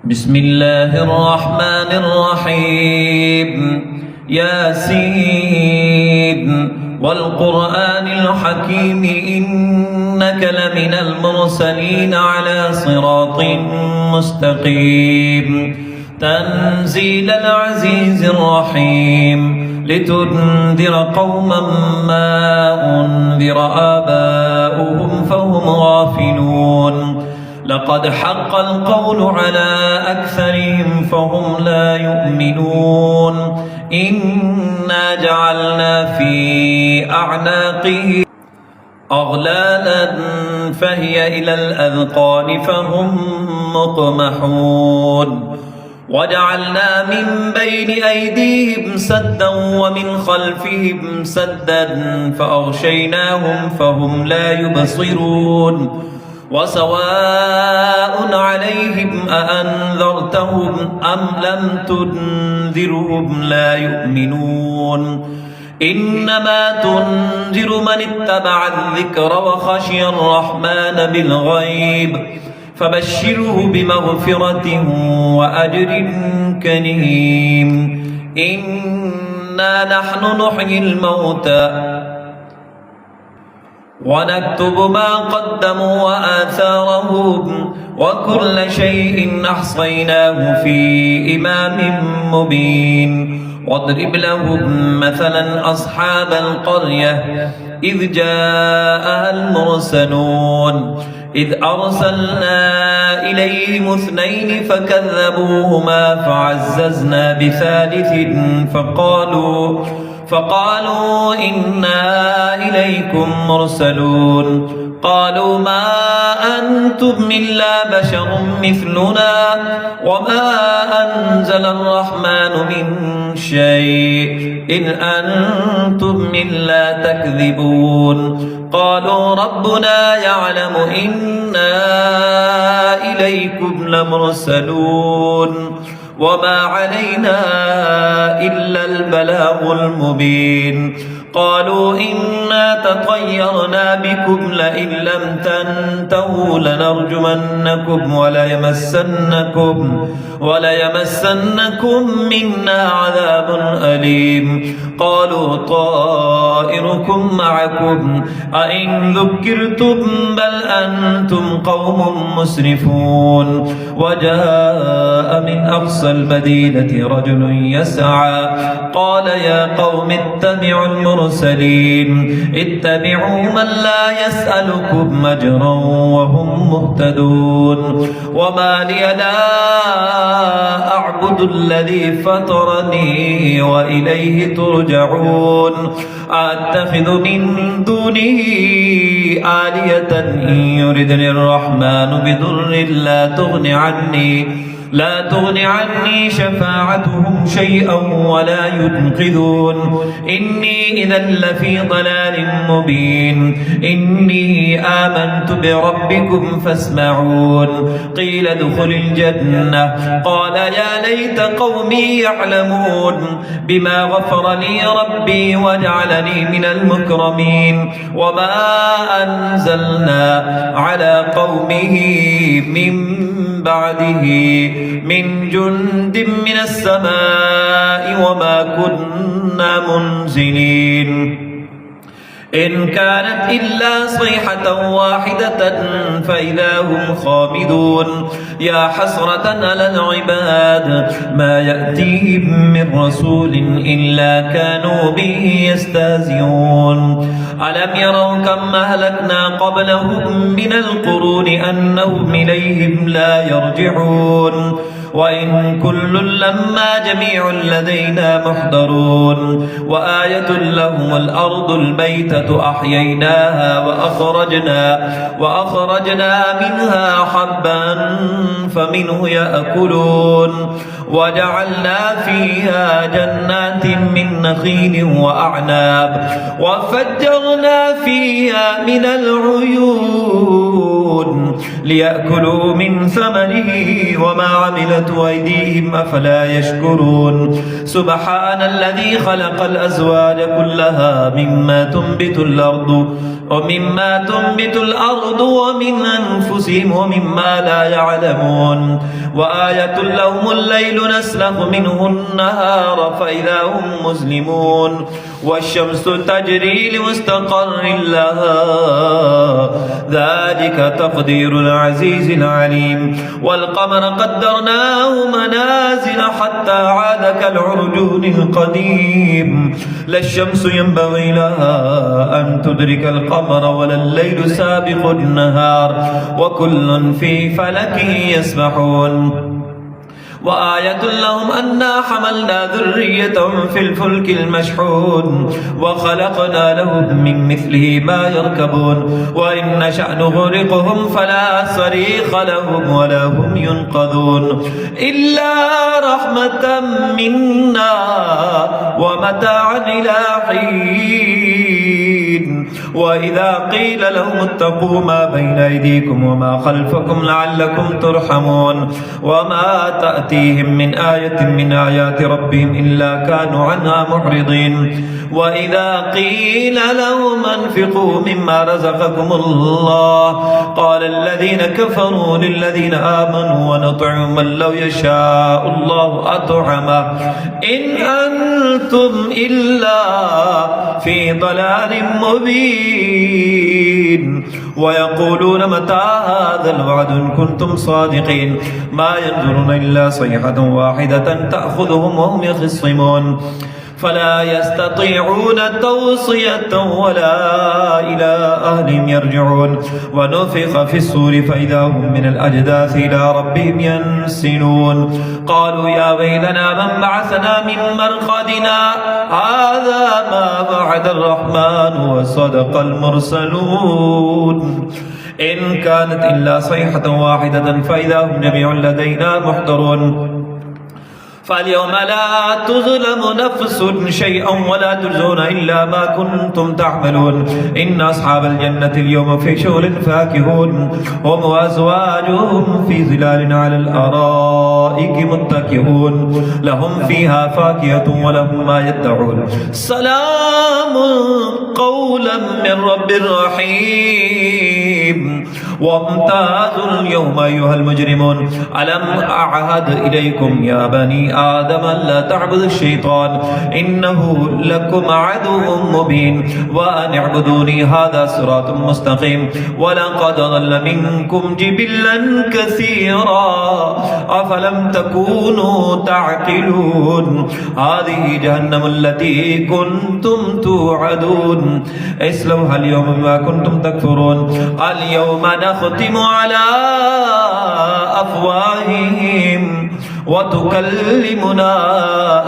بسم الله الرحمن الرحيم ياسين والقرآن الحكيم إنك لمن المرسلين على صراط مستقيم تنزيل العزيز الرحيم لتنذر قوما ما أنذر آباؤهم فهم غافلون لقد حق القول على أكثرهم فهم لا يؤمنون إنا جعلنا في أعناقهم أغلالا فهي إلى الأذقان فهم مقمحون وجعلنا من بين أيديهم سدا ومن خلفهم سدا فأغشيناهم فهم لا يبصرون وسواء عليهم أأنذرتهم أم لم تنذرهم لا يؤمنون إنما تنذر من اتبع الذكر وخشي الرحمن بالغيب فبشره بمغفرة وأجر كريم إنا نحن نحيي الموتى ونكتب ما قدموا وآثارهم وكل شيء أحصيناه في إمام مبين واضرب لهم مثلا أصحاب القرية إذ جاءها المرسلون إذ أرسلنا إليهم اثنين فكذبوهما فعززنا بثالث فقالوا إنا إليكم مرسلون قالوا ما أنتم إلا بشر مثلنا وما أنزل الرحمن من شيء إن أنتم إلا تكذبون قالوا ربنا يعلم إنا إليكم لمرسلون وما علينا إلا البلاغ المبين قالوا إنا تطيرنا بكم لئن لم تنتهوا لنرجمنكم وليمسنكم منا عذاب أليم قالوا طائركم معكم أئن ذكرتم بل أنتم قوم مسرفون وجاء من أقصى المدينة رجل يسعى قال يا قوم اتبعوا المرسلين اتبعوا من لا يسألكم أجرا وهم مهتدون وما لي لا أعبد الذي فطرني وإليه ترجعون أتخذ من دونه آلية إن يردني الرحمن بضر لا تغني عني شفاعتهم شيئا ولا ينقذون إني إذا لفي ضلال مبين إني آمنت بربكم فاسمعون قيل ادخل الجنة قال يا ليت قومي يعلمون بما غفر لي ربي وجعلني من المكرمين وما أنزلنا على قومه من بعده من جند من السماء وما كنا منزلين إن كانت إلا صيحة واحدة فإذا هم خامدون يا حسرة على العباد ما يأتيهم من رسول إلا كانوا به يستهزئون ألم يروا كم أهلكنا قبلهم من القرون أنهم إليهم لا يرجعون وإن كل لما جميع لدينا محضرون وآية لهم الأرض الميتة أحييناها وأخرجنا منها حبا فمنه يأكلون وجعلنا فيها جنات من نخيل وأعناب وفجرنا فيها من العيون ليأكلوا من ثمره وما عملته أيديهم أفلا يشكرون سبحان الذي خلق الأزواج كلها مما تنبت الأرض ومن أنفسهم ومما لا يعلمون وآية لهم الليل نسلخ منه النهار فإذا هم مسلمون والشمس تجري لمستقر لها ذلك تقدير العزيز العليم والقمر قدرناه منازل حتى عاد كالعرجون القديم لا الشمس ينبغي لها أن تدرك القمر ولا الليل سابق النهار وكل في فلك يسبحون وآية لهم أنا حملنا ذريتهم في الفلك المشحون وخلقنا لهم من مثله ما يركبون وإن نشأ نغرقهم فلا صريخ لهم ولا هم ينقذون إلا رحمة منا ومتاعا إلى حين وإذا قيل لهم اتقوا ما بين أيديكم وما خلفكم لعلكم ترحمون وما تأتيهم من آية من آيات ربهم إلا كانوا عنها معرضين وإذا قيل لهم أنفقوا مما رزقكم الله قال الذين كفروا للذين آمنوا ونطعم من لو يشاء الله أطعمه إن أنتم إلا في ضلال مبين ويقولون متى هذا الوعد إن كنتم صادقين ما ينظرون إلا صيحة واحدة تأخذهم وهم يخصمون فلا يستطيعون توصية ولا إلى أهلهم يرجعون ونفخ في الصور فإذا هم من الأجداث إلى ربهم ينسلون قالوا يا ويلنا من بعثنا من مرقدنا هذا ما وعد الرحمن وصدق المرسلون إن كانت إلا صيحة واحدة فإذا هم جميع لدينا محضرون فاليوم لا تظلم نفس شيئا ولا تجزون إلا ما كنتم تعملون إن أصحاب الجنة اليوم في شغل فاكهون هم وأزواجهم في ظلال على الأرائك متكئون لهم فيها فاكهة ولهم ما يدعون سلام قولا من رب رحيم وامتازوا اليوم أيها المجرمون ألم أعهد إليكم يا بني آدم لا تعبدوا الشيطان إنه لكم عدو مبين وأن اعبدوني هذا صراط مستقيم ولقد ضل منكم جبلا كثيرا أفلم تكونوا تعقلون هذه جهنم التي كنتم توعدون اصلوها اليوم بما كنتم تكفرون اليوم نختم على أفواههم وتكلمنا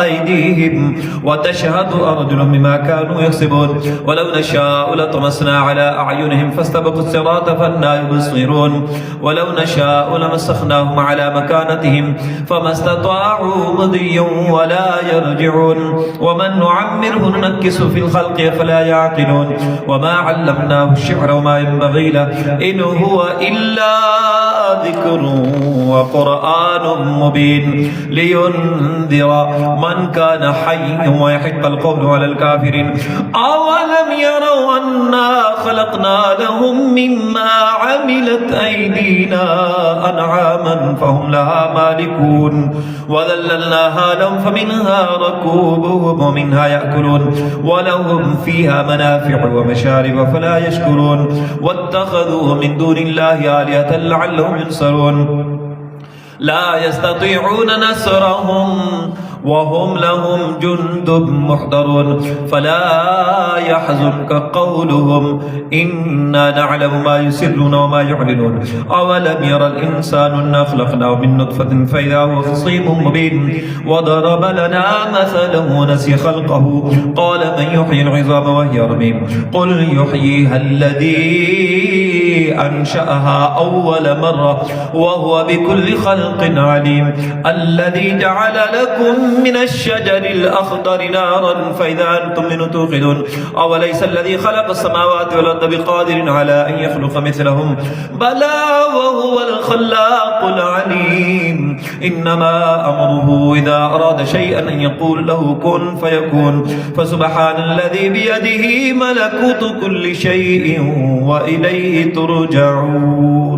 أيديهم وتشهد أرجلهم بما كانوا يكسبون ولو نشاء لطمسنا على أعينهم فاستبقوا الصراط فأنى يبصرون ولو نشاء لمسخناهم على مكانتهم فما استطاعوا مضيا ولا يرجعون ومن نعمره ننكسه في الخلق فلا يعقلون وما علمناه الشعر وما ينبغي له إن هو إلا ذكر وقرآن مبين لينذر من كان حيا ويحق القول على الكافرين أولم يروا أنا خلقنا لهم مما عملت أيدينا أنعاما فهم لها مالكون وذللناها لهم فمنها ركوبهم ومنها يأكلون ولهم فيها منافع ومشارب فلا يشكرون واتخذوا من دون الله آلهة لعلهم ينصرون لا يستطيعون نصرهم وهم لهم جند محضرون فلا يحزنك قولهم إنا نعلم ما يسرون وما يعلنون أولم يرى الإنسان أنا خلقناه من نطفة فإذا هو خصيم مبين وضرب لنا مثلا ونسي خلقه قال من يحيي العظام وهي رميم قل يحييها الذي أنشأها أول مرة وهو بكل خلق عليم الذي جعل لكم من الشجر الأخضر نارا فإذا أنتم منه توقدون أوليس الذي خلق السماوات والأرض بقادر على أن يخلق مثلهم بلى وهو الخلاق العليم إنما أمره إذا أراد شيئا أن يقول له كن فيكون فسبحان الذي بيده ملكوت كل شيء وإليه ترجعون